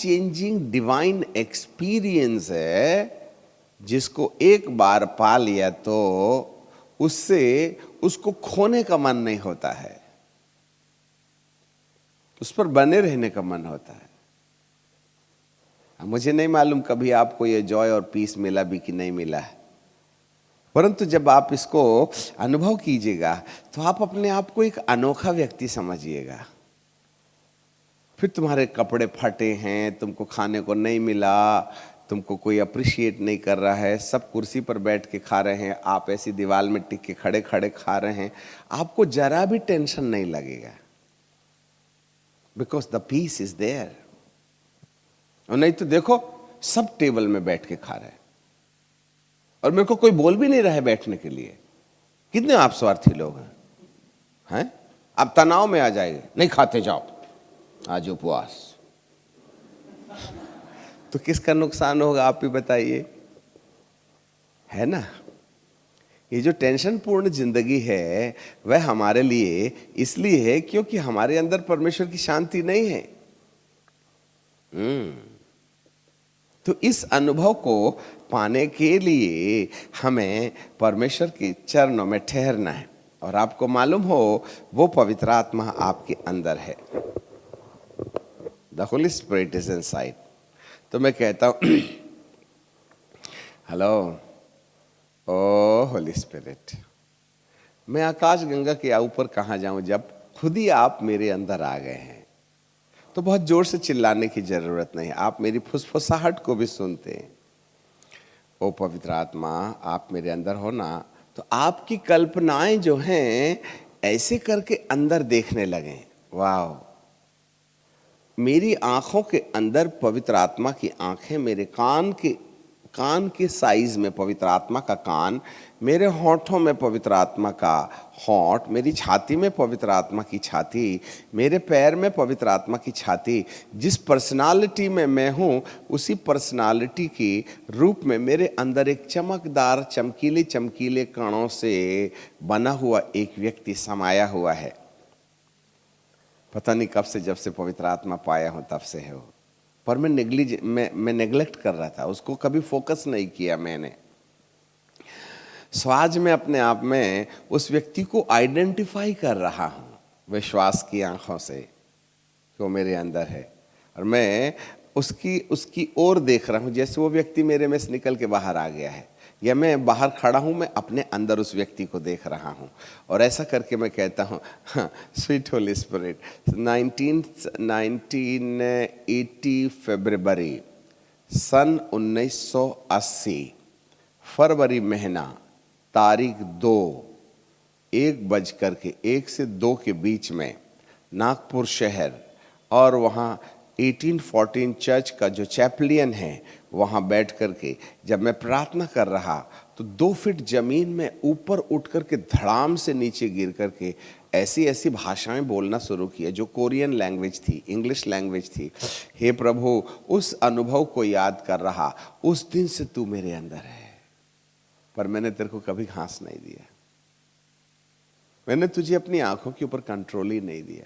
Changing divine experience है, जिसको एक बार पा लिया तो उससे उसको खोने का मन नहीं होता है, उस पर बने रहने का मन होता है। मुझे नहीं मालूम कभी आपको ये जॉय और पीस मिला भी कि नहीं मिला है, परंतु जब आप इसको अनुभव कीजिएगा तो आप अपने आप को एक अनोखा व्यक्ति समझिएगा। फिर तुम्हारे कपड़े फटे हैं, तुमको खाने को नहीं मिला, तुमको कोई अप्रिशिएट नहीं कर रहा है, सब कुर्सी पर बैठ के खा रहे हैं, आप ऐसी दीवार में टिक के खड़े खड़े खा रहे हैं, आपको जरा भी टेंशन नहीं लगेगा, because the piece is there. और नहीं तो देखो, सब टेबल में बैठ के खा रहे हैं और मेरे को कोई बोल भी नहीं रहा है बैठने के लिए। कितने आप स्वार्थी लोग हैं? आप तनाव में आ जाएंगे, नहीं खाते जाओ, आज उपवास। तो किसका नुकसान होगा आप ही बताइए, है ना? ये जो टेंशन पूर्ण जिंदगी है वह हमारे लिए इसलिए है क्योंकि हमारे अंदर परमेश्वर की शांति नहीं है। तो इस अनुभव को पाने के लिए हमें परमेश्वर के चरणों में ठहरना है, और आपको मालूम हो वो पवित्र आत्मा आपके अंदर है। The Holi spirit is inside. तो मैं कहता हूं हेलो ओ होली स्पिरिट, मैं आकाश गंगा के ऊपर कहाँ जाऊं जब खुद ही आप मेरे अंदर आ गए हैं। तो बहुत जोर से चिल्लाने की जरूरत नहीं, आप मेरी फुसफुसाहट को भी सुनते हैं। ओ पवित्र आत्मा, आप मेरे अंदर हो ना, तो आपकी कल्पनाएं जो हैं ऐसे करके अंदर देखने लगे। वाह, मेरी आंखों के अंदर पवित्र आत्मा की आंखें, मेरे कान के साइज में पवित्र आत्मा का कान, मेरे होंठों में पवित्र आत्मा का होंठ, मेरी छाती में पवित्र आत्मा की छाती, मेरे पैर में पवित्र आत्मा की छाती। जिस पर्सनालिटी में मैं हूँ उसी पर्सनालिटी की रूप में मेरे अंदर एक चमकदार चमकीले चमकीले कणों से बना हुआ एक व्यक्ति समाया हुआ है। पता नहीं कब से, जब से पवित्र आत्मा पाया हूँ तब से है वो, पर मैं नेग्लेक्ट कर रहा था, उसको कभी फोकस नहीं किया मैंने। सो आज मैं अपने आप में उस व्यक्ति को आइडेंटिफाई कर रहा हूँ विश्वास की आंखों से कि वो मेरे अंदर है, और मैं उसकी ओर देख रहा हूँ जैसे वो व्यक्ति मेरे में से निकल के बाहर आ गया है, या मैं बाहर खड़ा हूँ, मैं अपने अंदर उस व्यक्ति को देख रहा हूँ। और ऐसा करके मैं कहता हूँ, स्वीट होली स्पिरिट, 1980 फरवरी सन 1980 फरवरी महीना, तारीख 2, 1 से 2 के बीच में नागपुर शहर, और वहाँ 1814 चर्च का जो चैपलियन है वहाँ बैठ करके जब मैं प्रार्थना कर रहा तो 2 फीट जमीन में ऊपर उठ करके धड़ाम से नीचे गिर करके ऐसी ऐसी भाषाएं बोलना शुरू किया जो कोरियन लैंग्वेज थी, इंग्लिश लैंग्वेज थी। हे प्रभु, उस अनुभव को याद कर रहा, उस दिन से तू मेरे अंदर है, पर मैंने तेरे को कभी घास नहीं दिया, मैंने तुझे अपनी आंखों के ऊपर कंट्रोल ही नहीं दिया,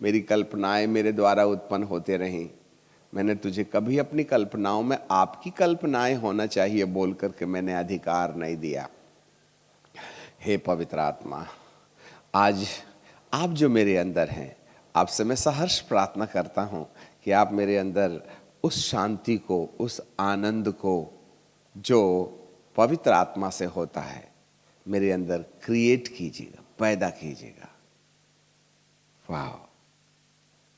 मेरी कल्पनाएं मेरे द्वारा उत्पन्न होते रहीं, मैंने तुझे कभी अपनी कल्पनाओं में आपकी कल्पनाएं होना चाहिए बोल करके मैंने अधिकार नहीं दिया। हे पवित्र आत्मा, आज आप जो मेरे अंदर हैं, आपसे मैं सहर्ष प्रार्थना करता हूं कि आप मेरे अंदर उस शांति को, उस आनंद को जो पवित्र आत्मा से होता है मेरे अंदर क्रिएट कीजिएगा, पैदा कीजिएगा। वाह,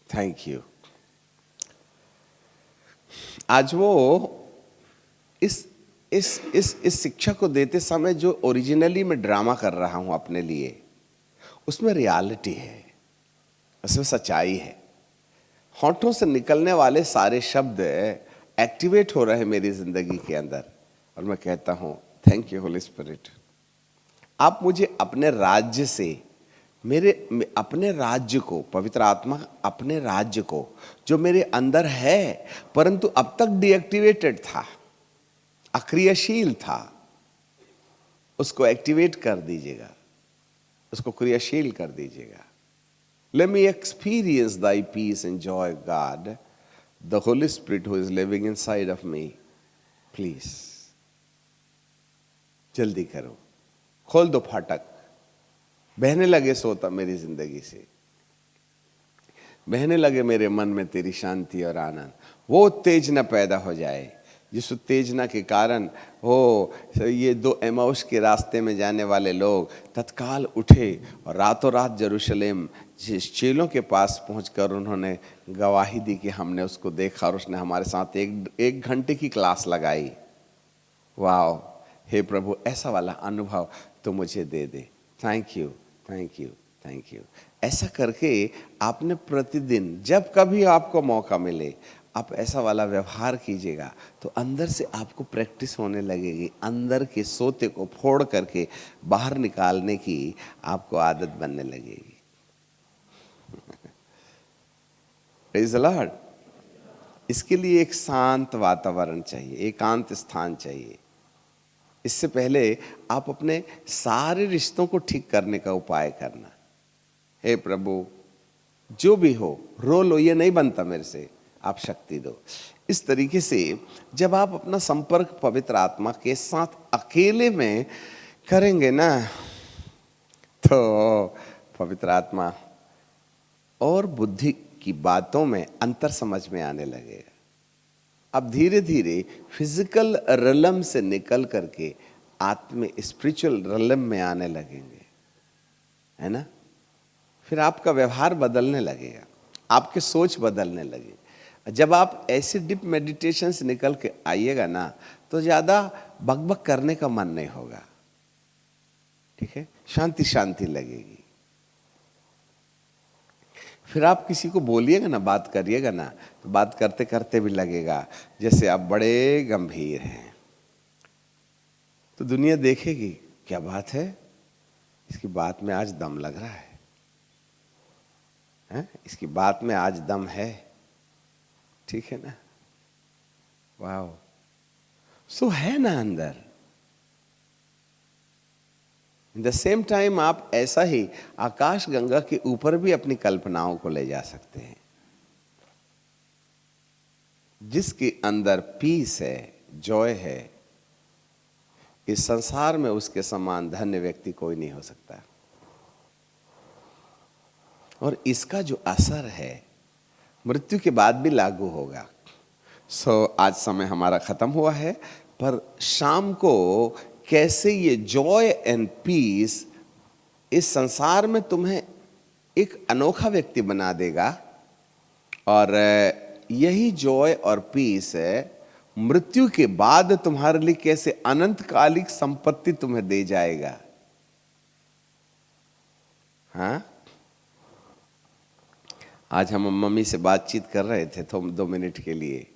थैंक यू। आज वो इस शिक्षा को देते समय जो ओरिजिनली मैं ड्रामा कर रहा हूं अपने लिए, उसमें रियलिटी है, उसमें सच्चाई है। होंठों से निकलने वाले सारे शब्द एक्टिवेट हो रहे हैं मेरी जिंदगी के अंदर, और मैं कहता हूं थैंक यू होली स्पिरिट। आप मुझे अपने राज्य से, अपने राज्य को, पवित्र आत्मा अपने राज्य को जो मेरे अंदर है परंतु अब तक डीएक्टिवेटेड था, अक्रियाशील था, उसको एक्टिवेट कर दीजिएगा, उसको क्रियाशील कर दीजिएगा। Let me experience thy peace and joy, God, the Holi spirit who is living inside of me, please जल्दी करो, खोल दो फाटक, बहने लगे सोता मेरी जिंदगी से, बहने लगे मेरे मन में तेरी शांति और आनंद। वो उत्तेजना पैदा हो जाए जिस उत्तेजना के कारण हो ये दो एमाउस के रास्ते में जाने वाले लोग तत्काल उठे और रातों रात यरूशलेम जिस चेलों के पास पहुंचकर उन्होंने गवाही दी कि हमने उसको देखा और उसने हमारे साथ एक घंटे की क्लास लगाई। वाह, हे प्रभु, ऐसा वाला अनुभव तो मुझे दे दे। Thank you, thank you, thank you. ऐसा करके आपने प्रतिदिन जब कभी आपको मौका मिले आप ऐसा वाला व्यवहार कीजिएगा तो अंदर से आपको प्रैक्टिस होने लगेगी, अंदर के सोते को फोड़ करके बाहर निकालने की आपको आदत बनने लगेगी। Praise the Lord. इसके लिए एक शांत वातावरण चाहिए, एकांत स्थान चाहिए। इससे पहले आप अपने सारे रिश्तों को ठीक करने का उपाय करना। हे प्रभु, जो भी हो, रो लो, ये नहीं बनता मेरे से, आप शक्ति दो। इस तरीके से जब आप अपना संपर्क पवित्र आत्मा के साथ अकेले में करेंगे ना, तो पवित्र आत्मा और बुद्धि की बातों में अंतर समझ में आने लगेगा। अब धीरे धीरे फिजिकल रलम से निकल करके आत्म स्पिरिचुअल रलम में आने लगेंगे, है ना। फिर आपका व्यवहार बदलने लगेगा, आपके सोच बदलने लगे। जब आप ऐसे डीप मेडिटेशन से निकल के आइएगा ना तो ज़्यादा बकबक करने का मन नहीं होगा, ठीक है, शांति शांति लगेगी। फिर आप किसी को बोलिएगा ना, बात करिएगा ना, तो बात करते करते भी लगेगा जैसे आप बड़े गंभीर हैं। तो दुनिया देखेगी, क्या बात है, इसकी बात में आज दम लग रहा है, इसकी बात में आज दम है, ठीक है ना। वाह, सो है ना अंदर। इन द सेम टाइम आप ऐसा ही आकाश गंगा के ऊपर भी अपनी कल्पनाओं को ले जा सकते हैं। जिसके अंदर पीस है, जॉय है, इस संसार में उसके समान धन्य व्यक्ति कोई नहीं हो सकता। और इसका जो असर है मृत्यु के बाद भी लागू होगा। आज समय हमारा खत्म हुआ है, पर शाम को कैसे ये जॉय एंड पीस इस संसार में तुम्हें एक अनोखा व्यक्ति बना देगा, और यही जॉय और पीस है मृत्यु के बाद तुम्हारे लिए कैसे अनंतकालिक संपत्ति तुम्हें दे जाएगा। हाँ, आज हम मम्मी से बातचीत कर रहे थे तो 2 मिनट के लिए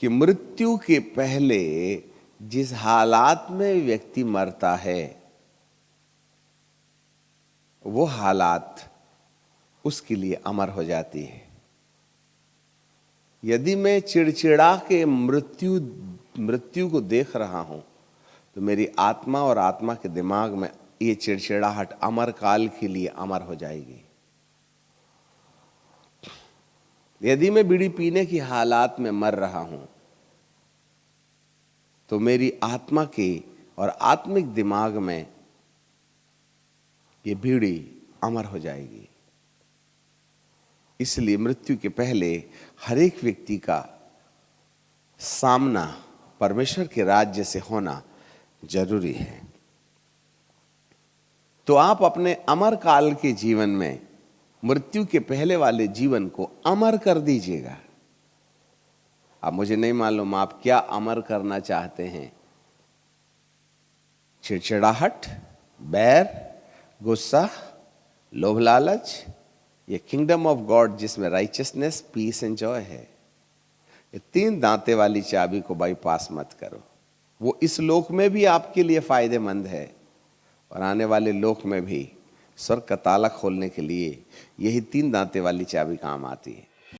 कि मृत्यु के पहले जिस हालात में व्यक्ति मरता है वो हालात उसके लिए अमर हो जाती है। यदि मैं चिड़चिड़ा के मृत्यु को देख रहा हूं तो मेरी आत्मा और आत्मा के दिमाग में ये चिड़चिड़ाहट अमर काल के लिए अमर हो जाएगी। यदि मैं बीड़ी पीने की हालात में मर रहा हूं तो मेरी आत्मा के और आत्मिक दिमाग में ये बीड़ी अमर हो जाएगी। इसलिए मृत्यु के पहले हर एक व्यक्ति का सामना परमेश्वर के राज्य से होना जरूरी है। तो आप अपने अमर काल के जीवन में मृत्यु के पहले वाले जीवन को अमर कर दीजिएगा। अब मुझे नहीं मालूम आप क्या अमर करना चाहते हैं। चिड़चिड़ाहट, बैर, गुस्सा, लोभ लालच, ये किंगडम ऑफ गॉड जिसमें राइचियसनेस, पीस एंड जॉय है, ये 3 दांते वाली चाबी को बाईपास मत करो। वो इस लोक में भी आपके लिए फायदेमंद है और आने वाले लोक में भी स्वर्ग का ताला खोलने के लिए यही 3 दांते वाली चाबी काम आती है।